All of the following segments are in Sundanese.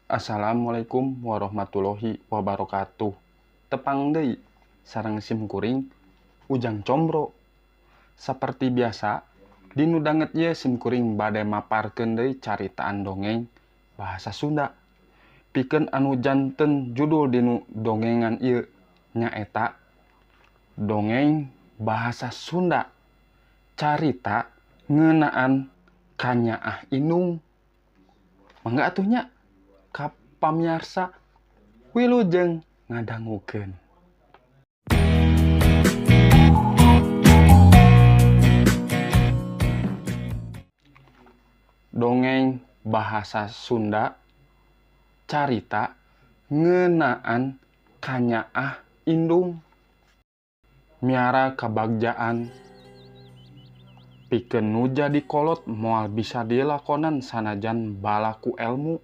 Assalamualaikum warahmatullahi wabarakatuh. Tepang deui sareng simkuring Ujang Combro. Saperti biasa, dinu danget ye simkuring bade maparkeun deui caritaan dongeng bahasa Sunda. Pikeun anu janten judul dinu dongengan ieu nyaeta dongeng bahasa Sunda. Carita ngeunaan ka Nyaah Inung. Mangga atuh nya ka pamiarsa wilujeng ngadangukeun. Dongeng bahasa Sunda carita ngeunaan ka Nyaah Indung. Miara kabagjaan pikeun nu jadi kolot moal bisa dilakonan sanajan balaku elmu.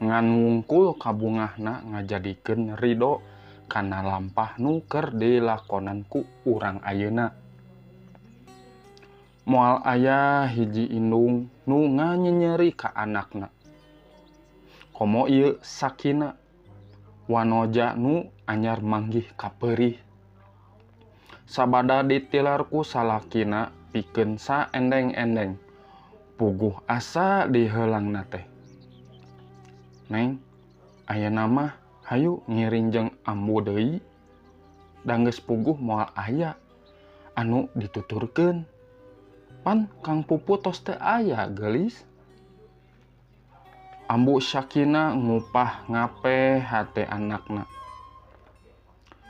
Ngan wungkul kabungahna ngajadikeun ridho kana lampah nu keur dilakonan ku urang ayeuna. Moal aya hiji indung nu nganyenyeri ka anakna. Komo ieu Sakina, wanoja nu anyar manggih ka peurih. Sabada ditilar ku salakina pikeun saendeng-endeng, puguh asa diheulangna teh. Neng, ayeuna mah hayu ngiring jeung ambu deui, da geus puguh moal aya anu dituturkeun. Pan Kang Pupu tos teu aya geulis. Ambu Sakina ngupah ngape hate anakna.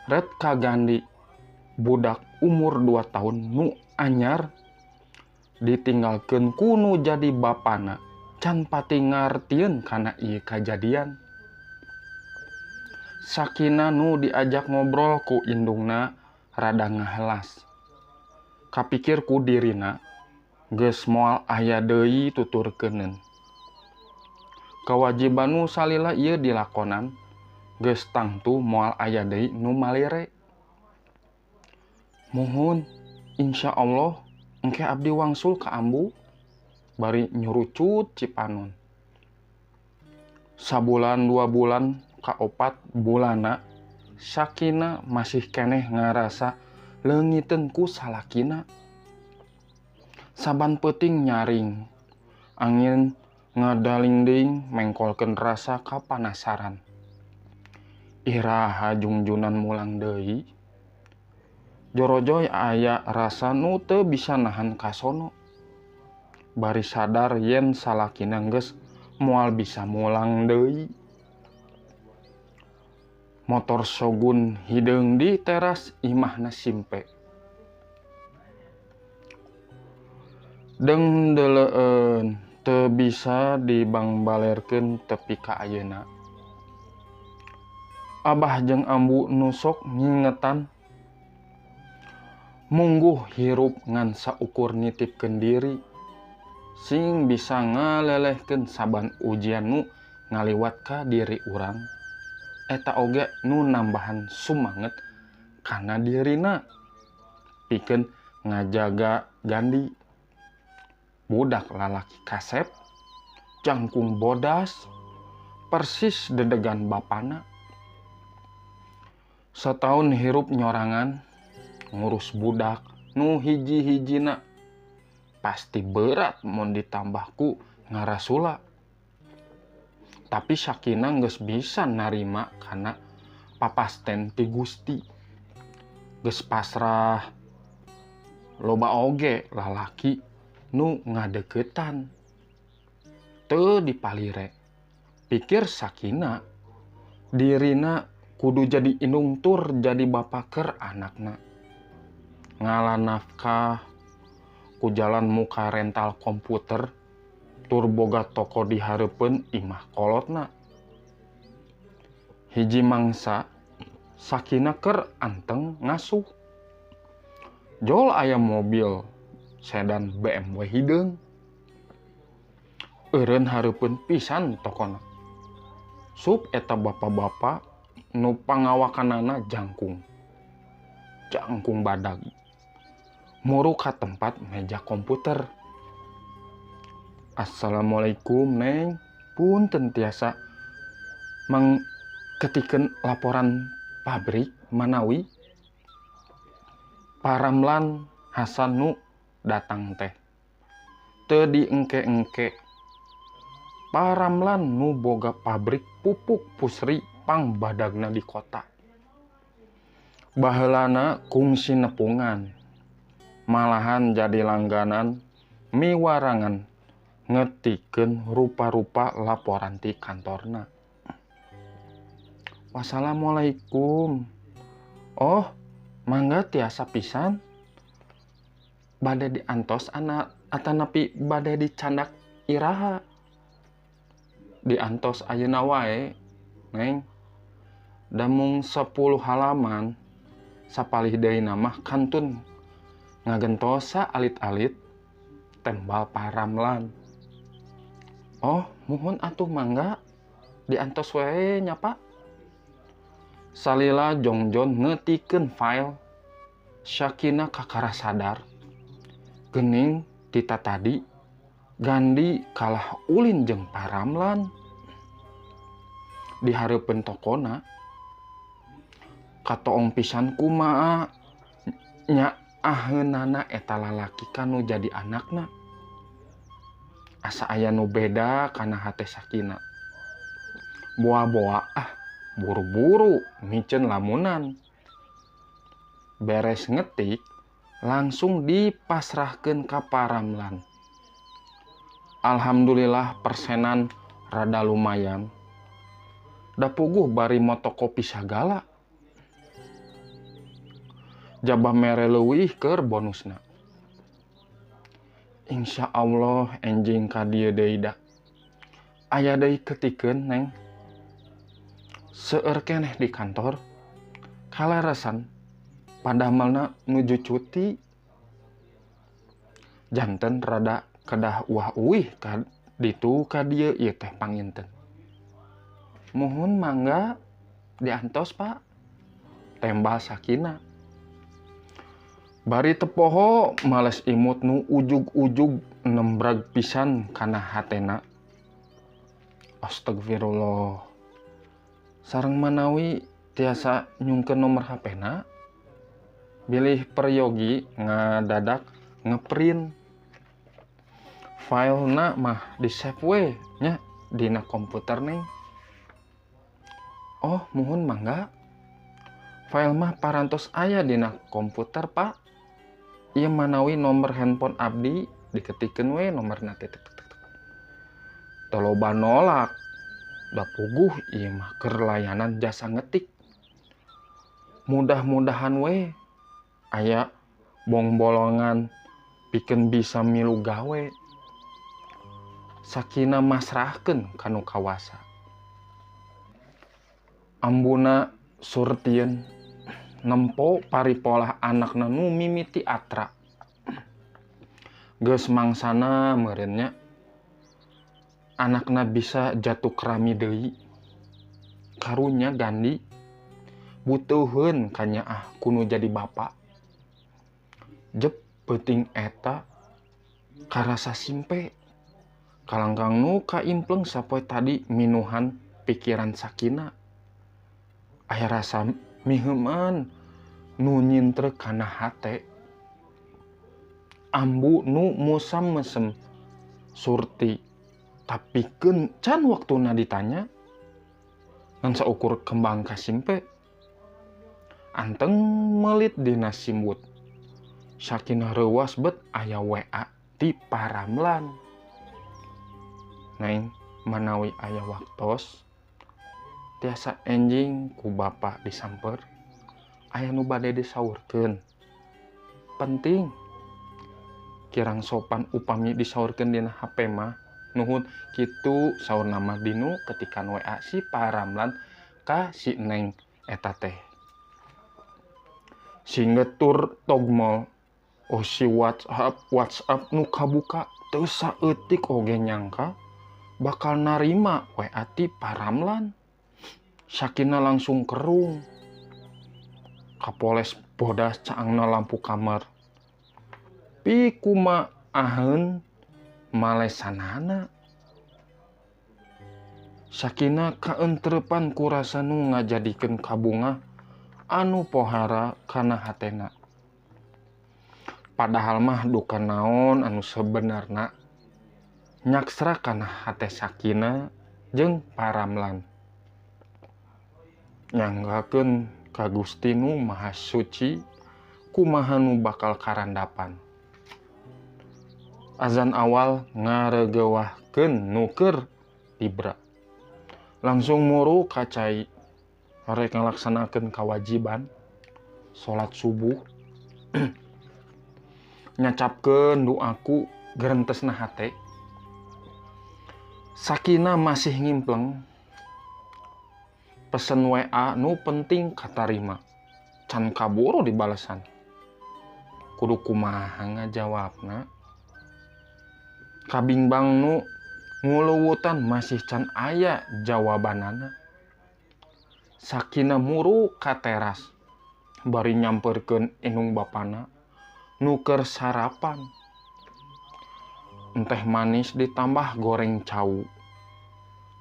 Ret kagandi budak umur 2 tahun nu anyar ditinggalkeun ku nu jadi bapana can pati ngartieun kana ieu kajadian. Sakina nu diajak ngobrol ku indungna rada ngahelas. Kapikir ku dirina geus moal aya deui tuturkeuneun. Kewajiban nu salila ieu dilakonan geus tangtu moal aya deui nu malire. Muhun, insya Allah engke abdi wangsul ka ambu, bari nyurucut Cipanon. Sabulan 2 bulan ka 4 bulana, Sakina masih keneh ngarasa leungiteun ku salakina. Saban peuting nyaring, angin ngadalingding mengkolkeun rasa kapanasaran. Iraha jungjunan mulang deui. Jorojoy aya rasa nu teu bisa nahan kasono. Bari sadar yen salakina geus moal bisa mulang deui. Motor Shogun hideung di teras imahna Simpe. Deung deuleueun teu bisa dibangbalerkeun tepi ka ayeuna. Abah jeung ambu nu sok ngingetan mungguh hirup ngan saukur nitipkeun diri, sing bisa ngalelehkeun saban ujian nu ngaliwat ka diri urang. Eta oge nu nambahan sumanget kana dirina pikeun ngajaga Gandi. Budak lalaki kasep, jangkung bodas, persis dedegan bapana. Setaun hirup nyorangan ngurus budak nu hiji-hijina pasti berat mun ditambah ku ngarasula. Tapi Sakina geus bisa narima kana papasten ti Gusti. Geus pasrah. Loba oge lalaki nu ngadeuketan teu dipalire. Pikir Sakina dirina kudu jadi indung tur jadi bapa keur anakna. Ngala nafkah ku jalan muka rental komputer tur boga toko di hareupeun imah kolotna. Hiji mangsa Sakina keur anteng ngasuh. Jol aya mobil sedan BMW hideung. Eureun hareupeun pisan tokona. Sup eta bapa-bapa nu pangawakanana jangkung. Jangkung badag. Muru ka tempat meja komputer. Assalamualaikum, Neng. pun tentiasa mengketikeun laporan pabrik manawi paramlan Hasan nu datang teh teu diengke-engke. Paramlan nu boga pabrik pupuk pusri pang badagna di kota. Baheulana kungsi nepungan, malahan jadi langganan miwarangan ngetikeun rupa-rupa laporan ti kantorna. Wassalamualaikum. Oh, mangga tiasa pisan. Bade diantos anak atanapi bade dicandak iraha. Diantos ayeuna wae, Neng. Da mung 10 halaman sapalih deuna mah kantun ngagentosa alit-alit tembal paramlan. Oh, muhun atuh mangga diantos wae nya Pak. Salila jongjon ngetikeun file. Sakinah kakara sadar. Geuning tita tadi Gandi kalah ulin jeung paramlan. Di hareupeun tokona katoong pisan kumaha nya aheunana eta lalaki kanu jadi anakna. Asa aya nu beda kana hate Sakinah. Boa-boa buru-buru miceun lamunan. Beres ngetik langsung dipasrahkeun ka paramlan. Alhamdulillah persenan rada lumayan. Da puguh bari motokopi sagala. Jabah mere leuwih keur bonusna. Insya Allah enjing ka dieu deui da. Aya deui ketikeun Neng. Seueur keneh di kantor. Kaleresan padamelna nuju cuti. Janten rada kedah uah-uih ka ditu ka dieu ieu teh panginten. Muhun mangga diantos Pak. Tembal Sakinah. Bari tepoho males imut nu ujug-ujug nembrag pisan kana hatena. Astagfirullah. Sareng manawi tiasa nyungkeun nomor HP-na. Bilih peryogi ngadadak ngeprint. Filena mah di save we nya dina komputer Neng. Oh, muhun mangga. File mah parantos aya dina komputer Pak. Ieu manawi nomor handphone abdi diketikeun we nomorna teh. Teu loba nolak. Da puguh ieu mah keur layanan jasa ngetik. Mudah-mudahan we aya bong-bolongan pikeun bisa milu gawe. Sakinah masrahkeun kanu kawasa. Ambuna surtieun nempo paripolah anakna nu mimiti atra. Geus mangsana meureun nya anakna bisa jatuh krami deui. Karunya Gandi butuheun kanyaah kudu jadi bapa. Jep peuting eta karasa simpe. Kalangkang nu kaimpleng sapoe tadi minuhan pikiran Sakinah. Aya rasa miheuman nu nyintrek kana hate. Ambu nu musam mesem surti. Tapi can waktuna ditanya. Ngan saukur kembang kasimpe. Anteng melit dina simbut. Sakinah reuwas bet aya WA ti paramlan. Neng manawi aya waktos. Tiasa enjing ku bapa disamper. Aya nu bade disaurkeun. Penting. Kirang sopan upami disaurkeun dina HP mah. Nuhun kitu saur nama dinu ketikan WA si paramlan ka si Neng eta teh. Si ngetur togmol. Oh si WhatsApp nu kabuka teu saeutik oge nyangka bakal narima WA ti paramlan. Sakinah langsung kerung. Kapoles bodas caangna lampu kamar. Pi kuma aheun malesanana. Sakinah kaentrepan ku rasa nu ngajadikeun kabunga anu pohara kana hatena. Padahal mah duka naon anu sebenarna nyaksra kana hate Sakinah jeung Paramlan. Nyanggakeun ka Gusti nu Maha Suci kumaha nu bakal karandapan. Azan awal ngaregewahkeun nu keur tibra. Langsung muru ka cai rek ngalaksanakeun kawajiban salat subuh. Nyacapkeun doaku gerentesna hate. Sakinah masih ngimpleng. Pesen WA nu penting katarima. Can kaburu dibalesan. Kudu kumaha ngajawabna. Kabingbang nu nguluwutan masih can aya jawabanana. Sakinah muru ka teras. Bari nyamperkeun indung bapana nu keur sarapan. Teh manis ditambah goreng cau.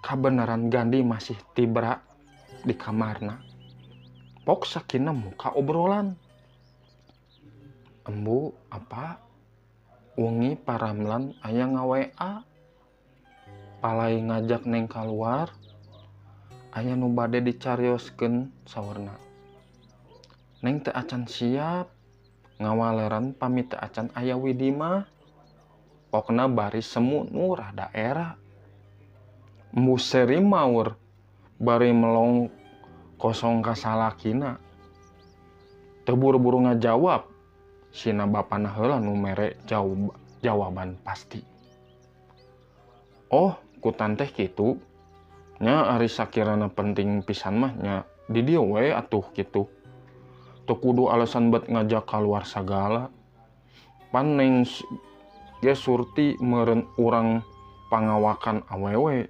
Kabeneran Gandhi masih tibra di kamarna. Pok Sakinah muka obrolan. Embu apa? Wengi Paramlan aya nga-WA. Palai ngajak neng keluar. Aya nu bade dicarioskeun sawerna. Neng teu acan siap. Ngawaleran pamit teu acan aya widi mah. Pokna bari semu nu rada era. Embu seri maur bari melong kosong ka salakina. Teu buru-buru ngajawab. Sina bapana heula nu mere jawaban pasti. Oh, ku tanteh kitu. Nya ari sakirana penting pisan mah nya di dieu we atuh kitu. Teu kudu alasan bet ngajak keluar sagala. Pan neng ge surti meureun urang pangawakan awewe.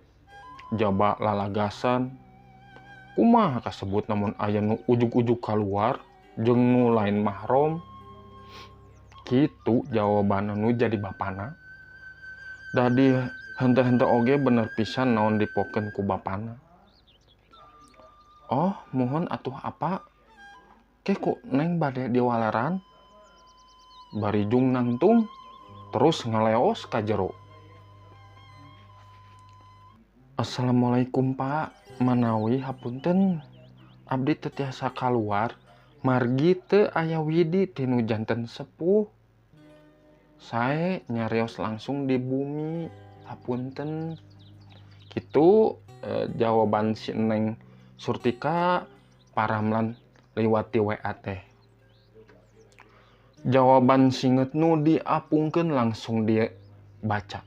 Jaba lalagasan. Kumaha kasebut namun aya nu ujug-ujug keluar jeung nu lain mahram. Kitu jawaban nu jadi bapana. Dadi henteu-henteu oge bener pisan naon dipokeun ku bapana. Oh, mohon atuh apa? Ke ku neng bade diwaleran. Bari jung nangtung terus ngaleos ka jero. Assalamualaikum Pak, manawi hapunten. Abdi teu tiasa kaluar. Margi teu aya widi tinu janten sepuh. Sae nyarios langsung di bumi. Hapunten. Kitu jawaban si Neng Surtika Paramlan liwat WA teh. Jawaban singet nu diapungkeun langsung dia baca.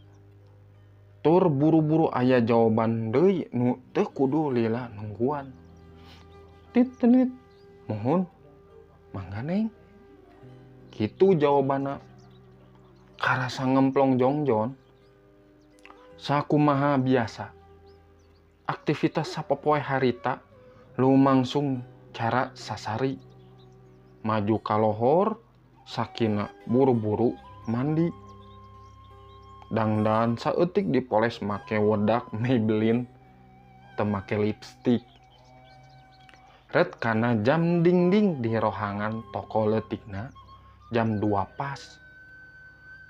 Tur buru-buru aya jawaban deui nu teu kudu lila nungguan. Tit-tit. Mohon. Mangga Neng. Kitu jawabanna. Karasa ngemplong jongjon. Sakumaha biasa. Aktivitas sapopoe harita lumangsung cara sasari. Maju kalohor, Sakinah buru-buru mandi. Dangdan saeutik dipoles make wedak Maybelline teu make lipstik. Ret kana jam dingding di rohangan toko leutikna jam 2 pas.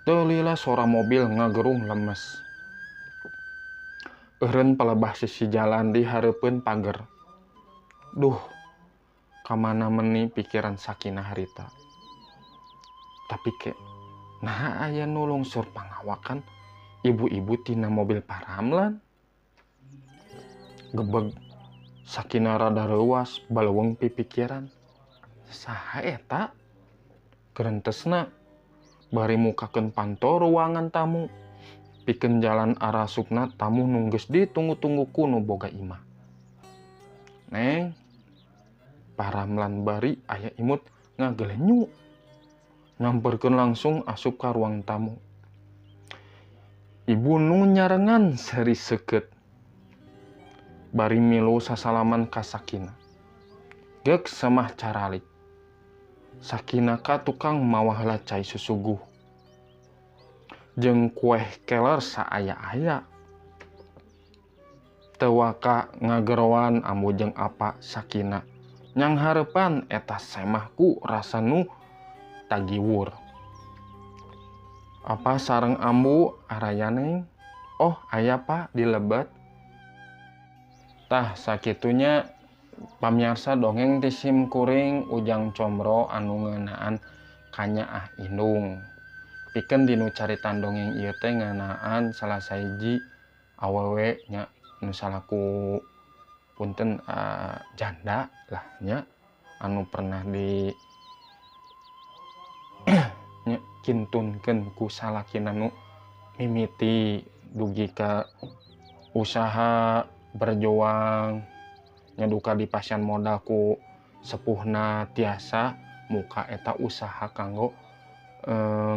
Teu lila suara mobil ngagerung lemes. Eureun palebah sisi jalan di hareupeun pager. Duh, kamana meni pikiran Sakinah harita. Tapi ke, nah aya nu lungsur pangawakan ibu-ibu tina mobil Paramlan. Gebeg Sakinah rada reuwas baleuweung pipikiran. Saha eta? Gerentesna bari mukakeun panto ruangan tamu. Pikeun jalan arasupna tamu nu geus ditunggu-tunggu ku nu boga imah. Neng, Paramlan bari aya imut ngagelenyu. Nyamperkeun langsung asup ka ruang tamu. Ibu nu nyarengan seri seukeut. Bari milu sasalaman ka Sakinah. Geuk semah caralik. Sakinah ka tukang mawa heula cai susuguh. Jeung kueh keler saaya-aya. tewaka ngagerowan ambu jeung apa sakina nyang harepan eta semahku rasa nu tagiwur. Apa sareng ambu arayane? Oh aya Pak di Lebet. Tah sakitunya pamiarsa dongeng ti sim kuring Ujang Combro anu ngeunaan kanyaah indung. Pikeun dinu caritan dongeng ieu teh ngeunaan salah sahiji awewe nya nu salaku punten janda lah nya anu pernah di nya kintunkeun ku salakina nu mimiti dugi ka usaha berjuang nyaduka di pasien modal ku sepuhna tiasa muka eta usaha kanggo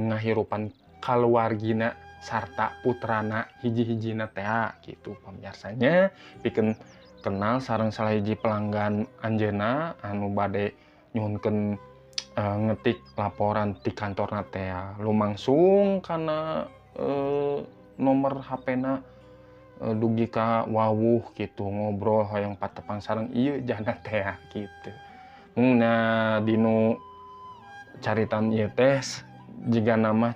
ngahirupan kaluargina sarta putrana hiji-hijina teh gitu pamiarsanya pikeun kenal sareng salahiji pelanggan anjeunna anu bade nyuhunkeun ngetik laporan di kantorna teh lumangsung kana nomor HP-na dugi ka wawuh gitu ngobrol hoyong patepang sareng ieu jana teh gitu. Mungna dinu caritan ieu teh jiga nama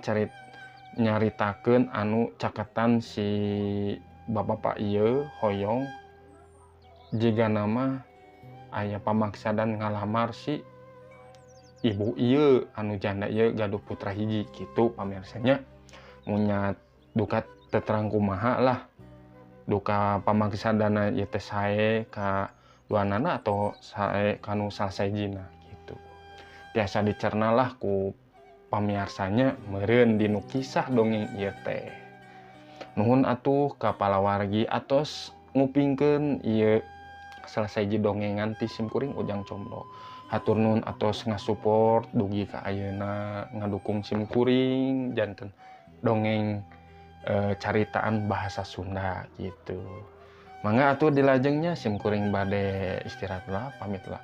nyaritakeun anu caketan si bapak ieu hoyong jiga nama aya pamaksadan ngalamar si ibu ieu anu janda ieu gaduh putra hiji gitu pamirsanya. Munya duka teu terang kumaha lah duka pamaksadana ieu teh sae ka duanana atau sae kanu salsajina gitu. Biasa dicerna lah ku pamiarsanya meureun dinu kisah dongeng ieu teh. Nuhun atuh ka palawargi atos ngupingkeun ieu salah sahiji dongengan ti sim kuring Ujang Combro. Hatur nuhun atos ngasupport dugi ka ayeuna ngadukung sim kuring janten dongeng caritaan bahasa Sunda gitu. Mangga atuh dilajengnya sim kuring bade istirahat lah, pamit lah.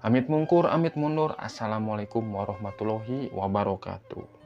Amit mungkur, amit mundur. Assalamualaikum warahmatullahi wabarakatuh.